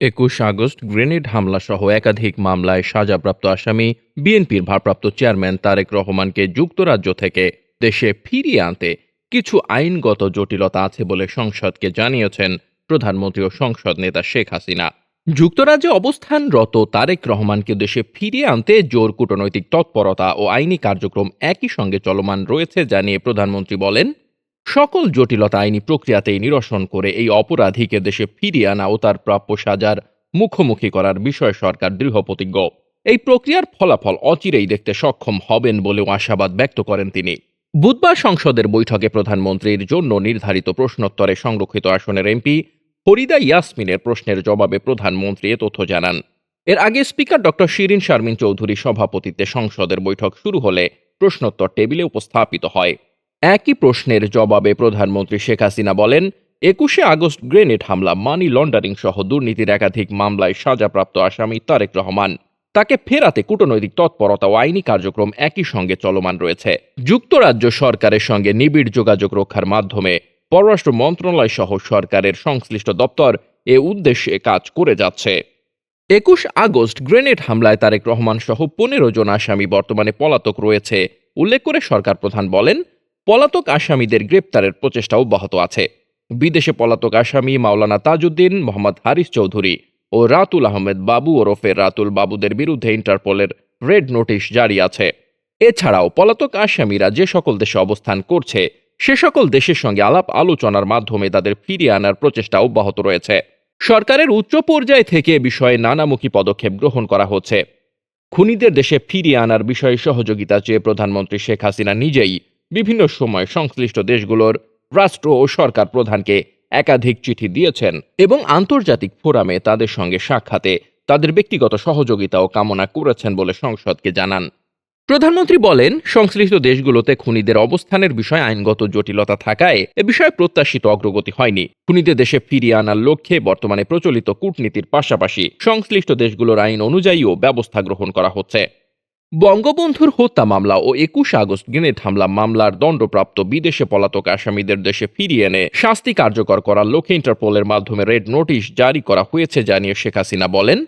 ২১ August grenade হামলাসহ একাধিক মামলায় সাজাপ্রাপ্ত আসামি বিএনপির ভারপ্রাপ্ত চেয়ারম্যান তারেক রহমানকে যুক্তরাজ্য থেকে দেশে ফিরিয়ে আনতে কিছু আইনগত জটিলতা আছে বলে সংসদকে জানিয়েছেন প্রধানমন্ত্রী ও সংসদ নেতা শেখ হাসিনা। যুক্তরাজ্যে অবস্থানরত তারেক রহমানকে দেশে ফিরিয়ে আনতে জোর কূটনৈতিক তৎপরতা ও আইনি কার্যক্রম একই সঙ্গে চলমান রয়েছে জানিয়ে প্রধানমন্ত্রী বলেন, সকল জটিলতা আইনি প্রক্রিয়াতেই নিরসন করে এই অপরাধীকে দেশে ফিরিয়ে আনা ও তার প্রাপ্য সাজার মুখোমুখি করার বিষয়ে সরকার দৃঢ়প্রতিজ্ঞ। এই প্রক্রিয়ার ফলাফল অচিরেই দেখতে সক্ষম হবেন বলেও আশাবাদ ব্যক্ত করেন তিনি। বুধবার সংসদের বৈঠকে প্রধানমন্ত্রীর জন্য নির্ধারিত প্রশ্নোত্তরে সংরক্ষিত আসনের এমপি ফরিদা ইয়াসমিনের প্রশ্নের জবাবে প্রধানমন্ত্রী এ তথ্য জানান। এর আগে স্পিকার ডক্টর শিরিন শারমিন চৌধুরী সভাপতিত্বে সংসদের বৈঠক শুরু হলে প্রশ্নোত্তর টেবিলে উপস্থাপিত হয়। একই প্রশ্নের জবাবে প্রধানমন্ত্রী শেখ হাসিনা বলেন, ২১ আগস্ট গ্রেনেড হামলা, মানি লন্ডারিং সহ দুর্নীতির একাধিক মামলায় সাজাপ্রাপ্ত আসামি তারেক রহমান, তাকে ফেরাতে কূটনৈতিক তৎপরতা ও আইনি কার্যক্রম একই সঙ্গে চলমান রয়েছে। যুক্তরাজ্য সরকারের সঙ্গে নিবিড় যোগাযোগ রক্ষার মাধ্যমে পররাষ্ট্র মন্ত্রণালয় সহ সরকারের সংশ্লিষ্ট দপ্তর এ উদ্দেশ্যে কাজ করে যাচ্ছে। ২১ আগস্ট গ্রেনেড হামলায় তারেক রহমান সহ ১৫ জন আসামি বর্তমানে পলাতক রয়েছে উল্লেখ করে সরকার প্রধান বলেন, পলাতক আসামিদের গ্রেপ্তারের প্রচেষ্টা অব্যাহত আছে। বিদেশে পলাতক আসামি মাওলানা তাজউদ্দিন, মোহাম্মদ হারিস চৌধুরী ও রাতুল আহমেদ বাবু ওরফে রাতুল বাবুদের বিরুদ্ধে ইন্টারপোলের রেড নোটিশ জারি আছে। এছাড়াও পলাতক আসামিরা যে সকল দেশে অবস্থান করছে সে সকল দেশের সঙ্গে আলাপ আলোচনার মাধ্যমে তাদের ফিরিয়ে আনার প্রচেষ্টা অব্যাহত রয়েছে। সরকারের উচ্চ পর্যায় থেকে এ বিষয়ে নানামুখী পদক্ষেপ গ্রহণ করা হচ্ছে। খুনিদের দেশে ফিরিয়ে আনার বিষয়ে সহযোগিতা চেয়ে প্রধানমন্ত্রী শেখ হাসিনা নিজেই বিভিন্ন সময় সংশ্লিষ্ট দেশগুলোর রাষ্ট্র ও সরকার প্রধানকে একাধিক চিঠি দিয়েছেন এবং আন্তর্জাতিক ফোরামে তাদের সঙ্গে সাক্ষাতে তাদের ব্যক্তিগত সহযোগিতাও কামনা করেছেন বলে সংসদকে জানান। প্রধানমন্ত্রী বলেন, সংশ্লিষ্ট দেশগুলোতে খুনিদের অবস্থানের বিষয়ে আইনগত জটিলতা থাকায় এ বিষয়ে প্রত্যাশিত অগ্রগতি হয়নি। খুনিদের দেশে ফিরিয়ে আনার লক্ষ্যে বর্তমানে প্রচলিত কূটনীতির পাশাপাশি সংশ্লিষ্ট দেশগুলোর আইন অনুযায়ীও ব্যবস্থা গ্রহণ করা হচ্ছে। বঙ্গবন্ধুর হত্যা মামলা ও ২১ আগস্ট গ্রেনেড হামলা মামলার দণ্ডপ্রাপ্ত বিদেশে পলাতক আসামিদের দেশে ফিরিয়ে এনে শাস্তি কার্যকর করার লক্ষ্যে ইন্টারপোলের মাধ্যমে রেড নোটিশ জারি করা হয়েছে জানিয়ে শেখ হাসিনা বলেন,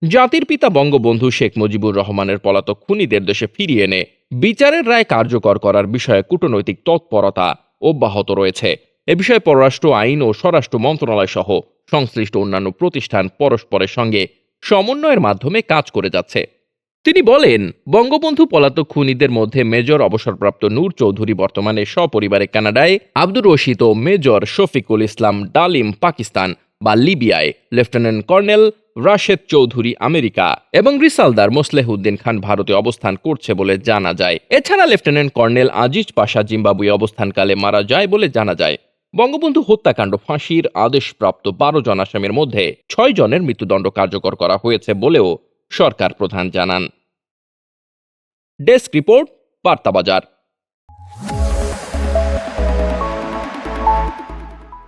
জাতির পিতা বঙ্গবন্ধু শেখ মুজিবুর রহমানের পলাতক খুনিদের দেশে ফিরিয়ে এনে বিচারের রায় কার্যকর করার বিষয়ে কূটনৈতিক তৎপরতা অব্যাহত রয়েছে। এ বিষয়ে পররাষ্ট্র আইন ও স্বরাষ্ট্র মন্ত্রণালয় সহ সংশ্লিষ্ট অন্যান্য প্রতিষ্ঠান পরস্পরের সঙ্গে সমন্বয়ের মাধ্যমে কাজ করে যাচ্ছে। তিনি বলেন, বঙ্গবন্ধু পলাতক খুনিদের মধ্যে মেজর অবসরপ্রাপ্ত নূর চৌধুরী বর্তমানে সপরিবারে কানাডায়, আব্দুর রশিদ ও মেজর শফিকুল ইসলাম ডালিম পাকিস্তান বা লিবিয়ায়, lieutenant colonel Rashed Chowdhury America এবং রিসালদার মোসলেহউদ্দিন খান ভারতে অবস্থান করছে বলে জানা যায়। এছাড়া লেফটেন্যান্ট কর্নেল আজিজ পাশা জিম্বাবুয়ে অবস্থানকালে মারা যায় বলে জানা যায়। বঙ্গবন্ধু হত্যাকাণ্ড ফাঁসির আদেশপ্রাপ্ত ১২ জন আসামির মধ্যে ৬ জনের মৃত্যুদণ্ড কার্যকর করা হয়েছে বলেও সরকার প্রধান জানান। Desk report, বার্তাবাজার।